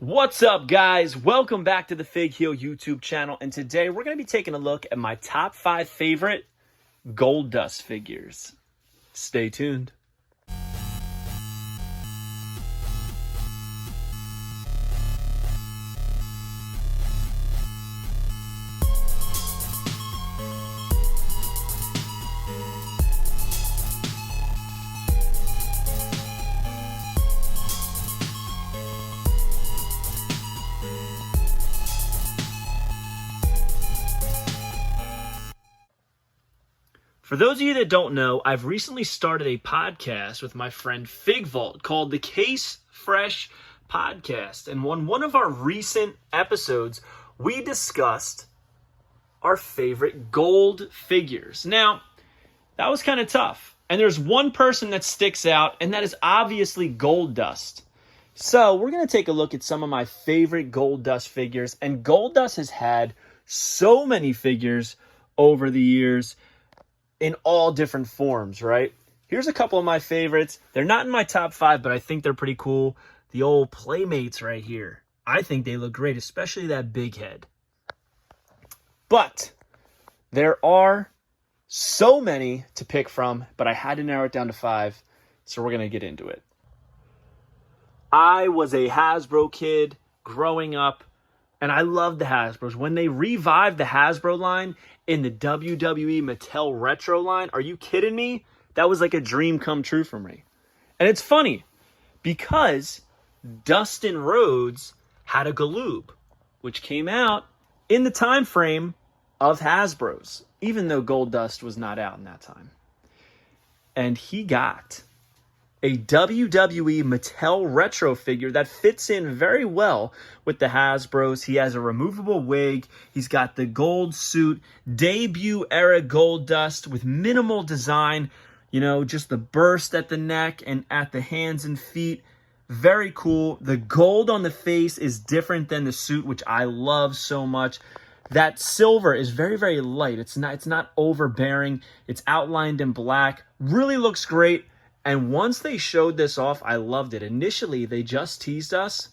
What's up, guys? Welcome back to the Fig Heel YouTube channel, and today we're going to be taking a look at my top 5 favorite Goldust figures. Stay tuned. For those of you that don't know, I've recently started a podcast with my friend Fig Vault called the Case Fresh Podcast. And on one of our recent episodes, we discussed our favorite gold figures. Now, that was kind of tough. And there's one person that sticks out, and that is obviously Goldust. So we're going to take a look at some of my favorite Goldust figures. And Goldust has had so many figures over the years in all different forms, right? Here's a couple of my favorites. They're not in my top 5, but I think they're pretty cool. The old Playmates right here. I think they look great, especially that big head. But there are so many to pick from, but I had to narrow it down to 5, so we're going to get into it. I was a Hasbro kid growing up, and I loved the Hasbros. When they revived the Hasbro line in the WWE Mattel Retro line, are you kidding me? That was like a dream come true for me. And it's funny, because Dustin Rhodes had a Galoob, which came out in the time frame of Hasbro's, even though Goldust was not out in that time. And he got a WWE Mattel Retro figure that fits in very well with the Hasbros. He has a removable wig. He's got the gold suit, debut era Goldust with minimal design. You know, just the burst at the neck and at the hands and feet. Very cool. The gold on the face is different than the suit, which I love so much. That silver is very, very light. It's not overbearing. It's outlined in black. Really looks great. And once they showed this off, I loved it. Initially, they just teased us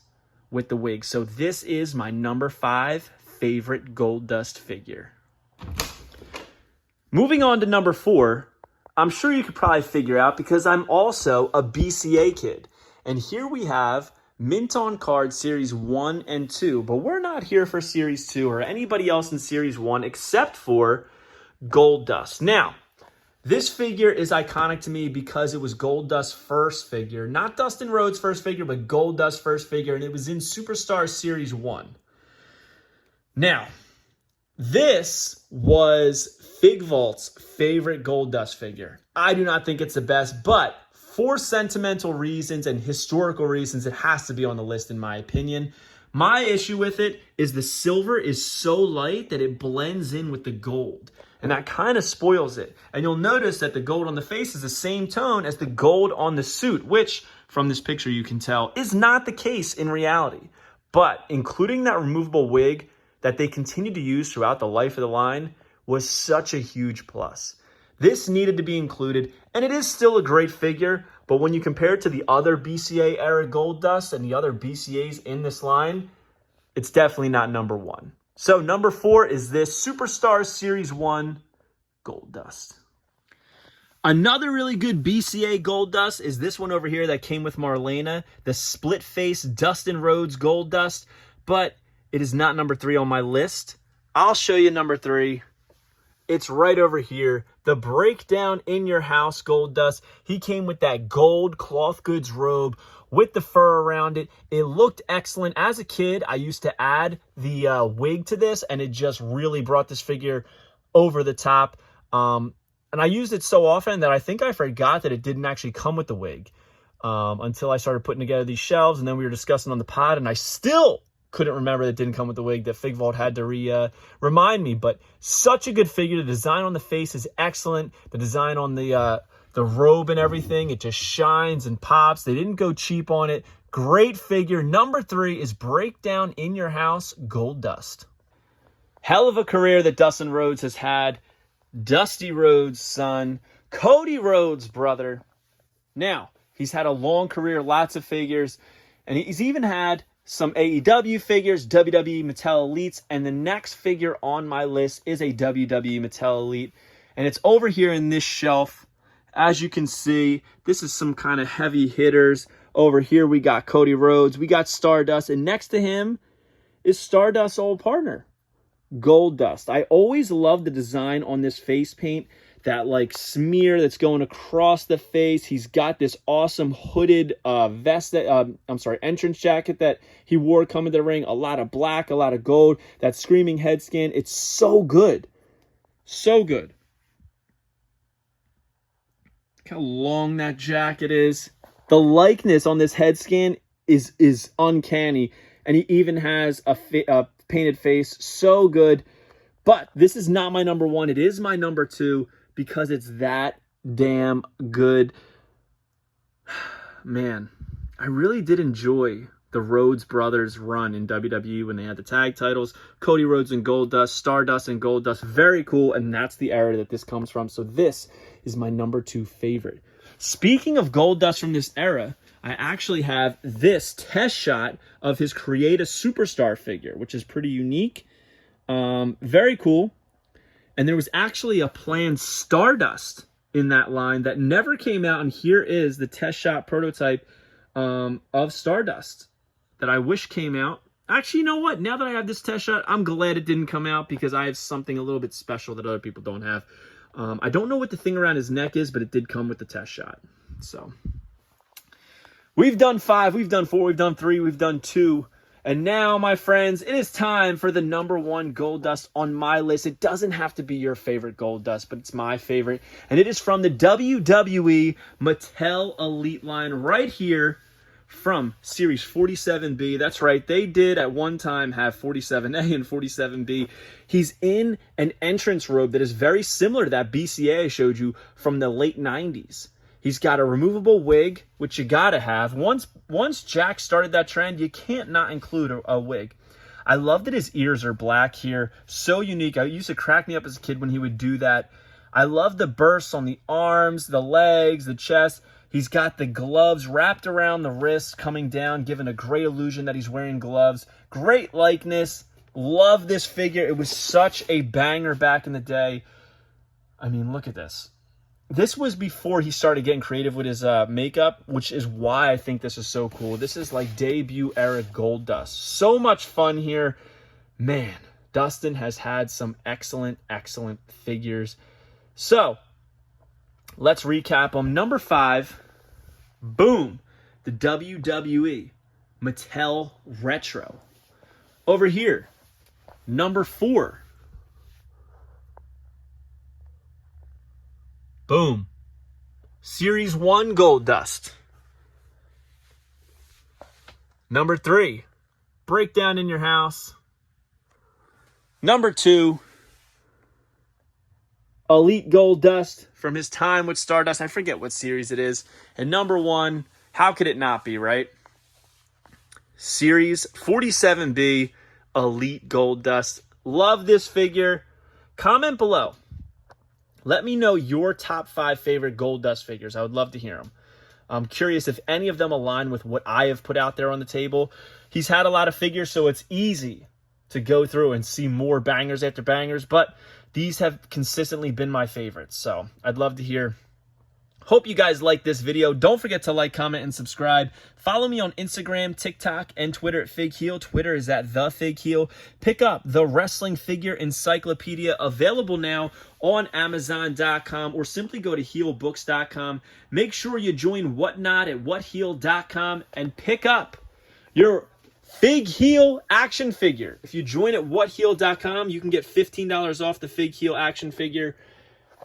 with the wig. So this is my number 5 favorite Goldust figure. Moving on to number 4, I'm sure you could probably figure out because I'm also a BCA kid. And here we have Mint on Card Series 1 and 2. But we're not here for Series 2 or anybody else in Series 1 except for Goldust. Now, this figure is iconic to me because it was Goldust's first figure. Not Dustin Rhodes' first figure, but Goldust's first figure. And it was in Superstar Series 1. Now, this was Fig Vault's favorite Goldust figure. I do not think it's the best, but for sentimental reasons and historical reasons, it has to be on the list in my opinion. My issue with it is the silver is so light that it blends in with the gold. And that kind of spoils it. And you'll notice that the gold on the face is the same tone as the gold on the suit, which, from this picture you can tell, is not the case in reality. But including that removable wig that they continued to use throughout the life of the line was such a huge plus. This needed to be included, and it is still a great figure, but when you compare it to the other BCA era Goldust and the other BCAs in this line, it's definitely not number 1. So number 4 is this Superstar Series 1 Goldust. Another really good BCA Goldust is this one over here that came with Marlena, the split face Dustin Rhodes Goldust, but it is not number 3 on my list. I'll show you number 3. It's right over here. The Breakdown in Your House Goldust. He came with that gold cloth goods robe with the fur around it. It looked excellent. As a kid, I used to add the wig to this, and it just really brought this figure over the top. And I used it so often that I think I forgot that it didn't actually come with the wig until I started putting together these shelves, and then we were discussing on the pod, and I still couldn't remember that it didn't come with the wig, that Fig Vault had to remind me. But such a good figure. The design on the face is excellent. The design on the robe and everything, it just shines and pops. They didn't go cheap on it. Great figure. Number 3 is Breakdown in Your House Goldust. Hell of a career that Dustin Rhodes has had. Dusty Rhodes' son, Cody Rhodes' brother. Now, he's had a long career, lots of figures, and he's even had some AEW figures, WWE Mattel Elites, and the next figure on my list is a WWE Mattel Elite, and it's over here in this shelf. As you can see, this is some kind of heavy hitters. Over here we got Cody Rhodes, we got Stardust, and next to him is Stardust's old partner, Goldust. I always love the design on this face paint, that like smear that's going across the face. He's got this awesome hooded vest that entrance jacket that he wore coming to the ring. A lot of black, a lot of gold, that screaming head scan. It's so good. So good. Look how long that jacket is. The likeness on this head scan is uncanny. And he even has a painted face. So good. But this is not my number one. It is my number two because it's that damn good. Man, I really did enjoy the Rhodes brothers run in WWE when they had the tag titles. Cody Rhodes and Goldust, Stardust and Goldust. Very cool, and that's the era that this comes from. So this is my number two favorite. Speaking of Goldust from this era, I actually have this test shot of his Create a Superstar figure, which is pretty unique. Very cool. And there was actually a planned Stardust in that line that never came out. And here is the test shot prototype of Stardust that I wish came out. Actually, you know what? Now that I have this test shot, I'm glad it didn't come out because I have something a little bit special that other people don't have. I don't know what the thing around his neck is, but it did come with the test shot. So we've done 5, we've done 4, we've done 3, we've done 2. And now, my friends, it is time for the number one Goldust on my list. It doesn't have to be your favorite Goldust, but it's my favorite. And it is from the WWE Mattel Elite line right here from Series 47B. That's right, they did at one time have 47A and 47B. He's in an entrance robe that is very similar to that BCA I showed you from the late 90s. He's got a removable wig, which you gotta have. Once Jack started that trend, you can't not include a wig. I love that his ears are black here. So unique. It used to crack me up as a kid when he would do that. I love the bursts on the arms, the legs, the chest. He's got the gloves wrapped around the wrists coming down, giving a great illusion that he's wearing gloves. Great likeness. Love this figure. It was such a banger back in the day. I mean, look at this. This was before he started getting creative with his makeup, which is why I think this is so cool. This is like debut era Goldust. So much fun here. Man, Dustin has had some excellent, excellent figures. So, let's recap them. Number 5, boom, the WWE Mattel Retro. Over here, number 4, boom, Series 1 Goldust. Number 3, breakdown in your house. Number 2, Elite Goldust from his time with Stardust. I forget what series it is. And number 1, how could it not be, right? Series 47B Elite Goldust. Love this figure. Comment below. Let me know your top 5 favorite Goldust figures. I would love to hear them. I'm curious if any of them align with what I have put out there on the table. He's had a lot of figures, so it's easy to go through and see more bangers after bangers, but these have consistently been my favorites, so I'd love to hear. Hope you guys like this video. Don't forget to like, comment, and subscribe. Follow me on Instagram, TikTok, and Twitter at FigHeel. Twitter is at TheFigHeel. Pick up the Wrestling Figure Encyclopedia, available now on Amazon.com, or simply go to HeelBooks.com. Make sure you join Whatnot at WhatHeel.com and pick up your FigHeel action figure. If you join at WhatHeel.com, you can get $15 off the FigHeel action figure.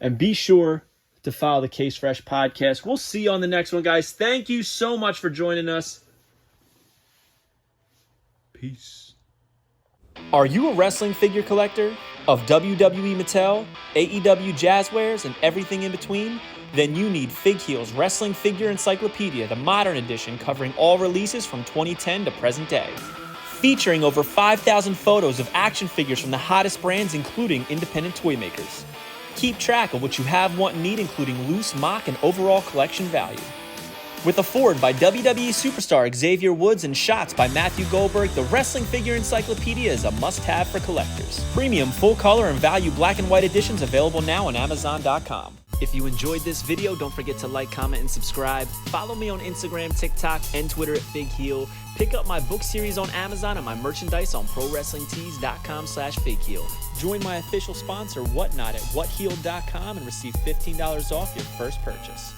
And be sure to follow the Case Fresh podcast. We'll see you on the next one, guys. Thank you so much for joining us. Peace. Are you a wrestling figure collector of WWE Mattel, AEW Jazzwares, and everything in between? Then you need FigHeel's Wrestling Figure Encyclopedia, the modern edition covering all releases from 2010 to present day. Featuring over 5,000 photos of action figures from the hottest brands, including independent toy makers. Keep track of what you have, want, and need, including loose, mock, and overall collection value. With a forward by WWE superstar Xavier Woods and shots by Matthew Goldberg, the Wrestling Figure Encyclopedia is a must-have for collectors. Premium, full-color, and value black and white editions available now on Amazon.com. If you enjoyed this video, don't forget to like, comment, and subscribe. Follow me on Instagram, TikTok, and Twitter at FigHeal. Pick up my book series on Amazon and my merchandise on ProWrestlingTees.com/FigHeal. Join my official sponsor, Whatnot, at WhatHeal.com and receive $15 off your first purchase.